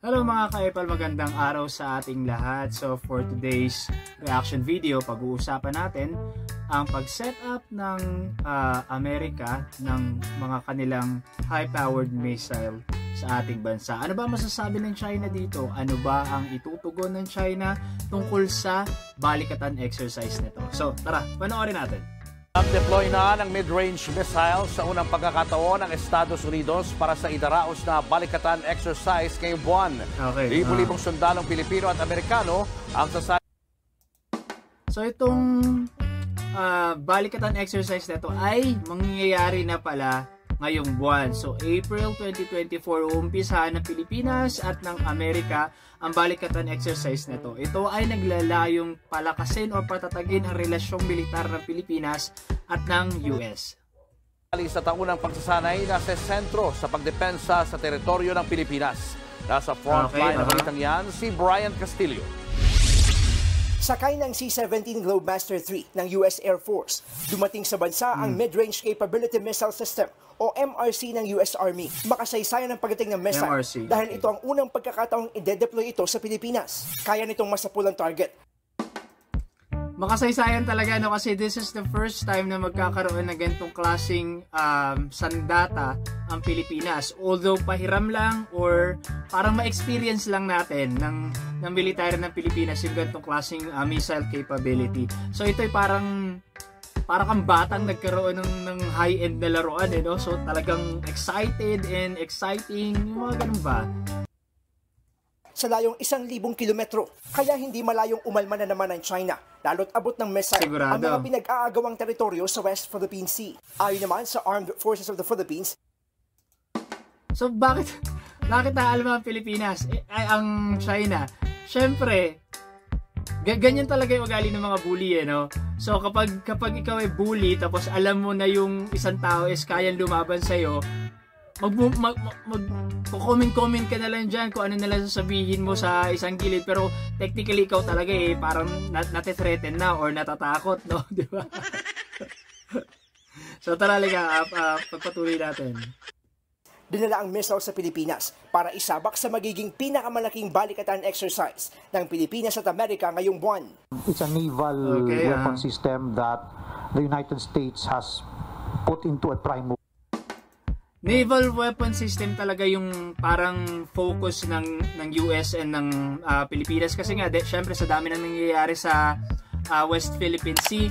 Hello mga ka-Epal, magandang araw sa ating lahat. So for today's reaction video, pag-uusapan natin ang pag-set up ng Amerika ng mga kanilang high-powered missile sa ating bansa. Ano ba masasabi ng China dito? Ano ba ang itutugon ng China tungkol sa balikatan exercise nito? So tara, panoorin natin. Deploy na ng mid-range missile sa unang pagkakataon ng Estados Unidos para sa idaraos na balikatan exercise ngayong buwan. Okay. Libo-libong sundalong Pilipino at Amerikano ang sasali. So itong balikatan exercise na ito ay mangyayari na pala ngayong buwan. So April 2024, uumpisahan ng Pilipinas at ng Amerika ang balikatan exercise na ito. Ito ay naglalayong palakasin o patatagin ang relasyong militar ng Pilipinas at ng US. Sa taunang pagsasanay na sa sentro sa pagdepensa sa teritoryo ng Pilipinas. Nasa frontline ng balitang yan si Brian Castillo. Sakay ng C-17 Globemaster III ng US Air Force, dumating sa bansa ang Mid-Range Capability Missile System o MRC ng US Army. Makasaysayan ng pagdating ng missile MRC. Dahil ito ang unang pagkakataong ide-deploy ito sa Pilipinas. Kaya nitong masapulang target. Makasaysayan talaga, no, kasi this is the first time na magkakaroon ng ganitong klaseng sandata ang Pilipinas. Although pahiram lang or parang ma-experience lang natin ng military ng Pilipinas yung ganitong klaseng missile capability. So ito'y parang kang batang nagkaroon ng high-end na laruan, no? So talagang excited and exciting, yung mga ganun ba? Sa layong 1,000 kilometro, kaya hindi malayong umalma na naman ng China, lalo't abot ng missile Sigurado. ang mga pinag-aagawang teritoryo sa West Philippine Sea. Ayon naman sa Armed Forces of the Philippines, so bakit naalma ang Pilipinas? Ang China, syempre, ganyan talaga yung ugali ng mga bully, no? So kapag ikaw ay bully, tapos alam mo na yung isang tao is kayang lumaban sa'yo, comment ka na lang dyan kung ano na lang sasabihin mo sa isang gilid, pero technically ikaw talaga parang nati-threaten na or natatakot, no? Di ba? So tara lang, pagpatuloy natin. Dinala ang missile sa Pilipinas para isabak sa magiging pinakamalaking balikatan exercise ng Pilipinas at Amerika ngayong buwan. It's a naval weapon system that the United States has put into a prime. Naval weapon system talaga yung parang focus ng US and ng Pilipinas, kasi nga syempre sa dami nang nangyayari sa West Philippine Sea,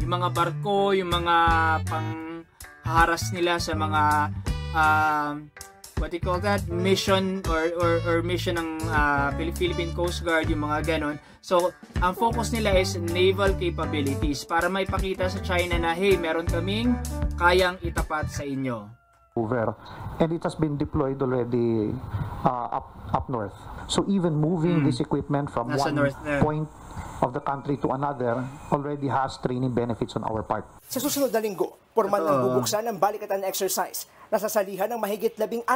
yung mga barko, yung mga pangharas nila sa mga what do you call that, mission or mission ng Philippine Coast Guard, yung mga ganon. So ang focus nila is naval capabilities para may pakita sa China na hey, meron kaming kayang itapat sa inyo. And it has been deployed already up north. So even moving this equipment from one point of the country to another already has training benefits on our part. Sa susunod na linggo, formal nang bubuksan ng balikatan exercise na sasalihan ng mahigit 16,000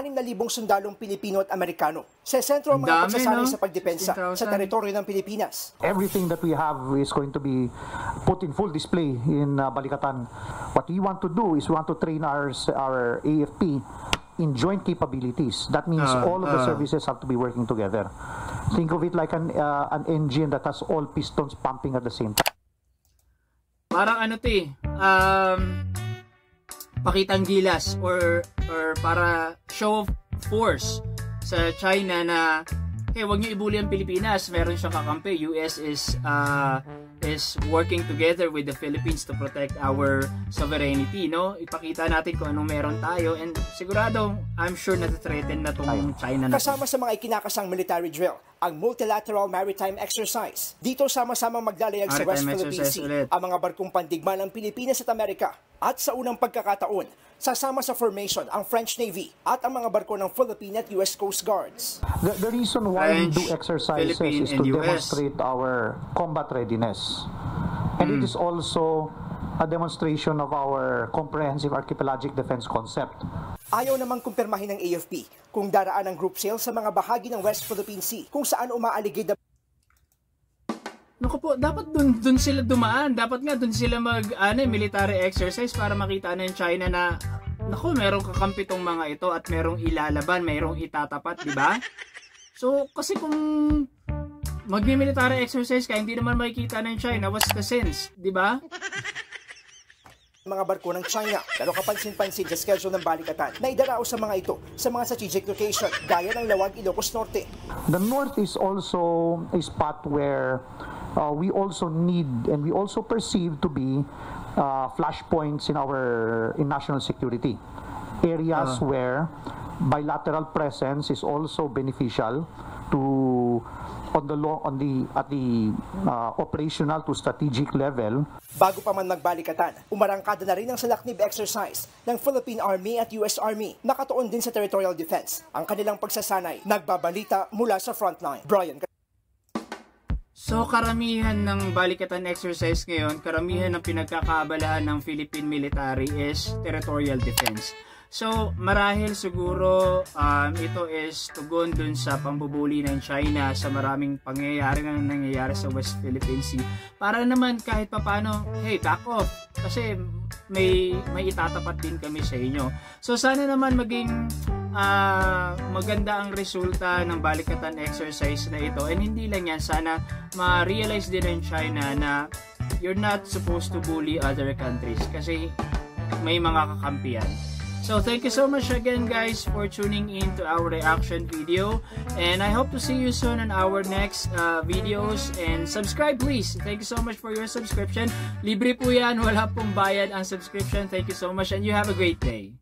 sundalong Pilipino at Amerikano. Sa sentro ang mga pagsasanay sa pagdepensa sa teritoryo ng Pilipinas. Everything that we have is going to be put in full display in Balikatan. What we want to do is we want to train our AFP in joint capabilities. That means all of the services have to be working together. Think of it like an engine that has all pistons pumping at the same time. Parang pakitang gilas or para show of force sa China na hey, wag niyo ibuli ang Pilipinas, meron siyang kakampi. US is working together with the Philippines to protect our sovereignty, no? Ipakita natin kung anong meron tayo, and sigurado I'm sure na-threaten na tong China na. Kasama sa mga ikinakasang military drill ang Multilateral Maritime Exercise. Dito sama-samang maglalayag sa West Philippine Sea ang mga barkong pandigma ng Pilipinas at Amerika. At sa unang pagkakataon, sasama sa formation ang French Navy at ang mga barko ng Philippine at US Coast Guards. The reason why we do exercises is to demonstrate our combat readiness. And it is also a demonstration of our comprehensive archipelagic defense concept. Ayaw namang kumpirmahin ng AFP kung daraan ang group sale sa mga bahagi ng West Philippine Sea kung saan umaaligid na. Naku po, dapat dun sila dumaan. Dapat nga dun sila military exercise para makita ng China na naku, merong kakampi tong mga ito at merong ilalaban, merong itatapat, di ba? So, kasi kung magmi-military exercise ka, hindi naman makikita ng China, what's the sense, di ba? Mga barko ng China, pero kapansin-pansin sa schedule ng balikatan na idarao sa mga ito sa mga strategic location gaya ng Lawag, Ilocos Norte. The north is also a spot where we also need and we also perceive to be flashpoints in national security. Areas where bilateral presence is also beneficial to at the operational to strategic level. Bago pa man magbalikatan, umarangkada na rin ang salaknib exercise ng Philippine Army at US Army. Nakatuon din sa territorial defense. Ang kanilang pagsasanay, nagbabalita mula sa frontline. Brian. So karamihan ng balikatan exercise ngayon, karamihan ng pinagkakaabalahan ng Philippine military is territorial defense. So, marahil siguro ito is tugon dun sa pambubuli ng China sa maraming pangyayari na nangyayari sa West Philippine Sea. Para naman kahit papano, hey, back off. Kasi may itatapat din kami sa inyo. So, sana naman maging maganda ang resulta ng balikatan exercise na ito. And hindi lang yan, sana ma-realize din ng China na you're not supposed to bully other countries. Kasi may mga kakampiyan. So thank you so much again guys for tuning in to our reaction video, and I hope to see you soon on our next videos, and subscribe please. Thank you so much for your subscription. Libre po yan, wala pong bayad ang subscription. Thank you so much and you have a great day.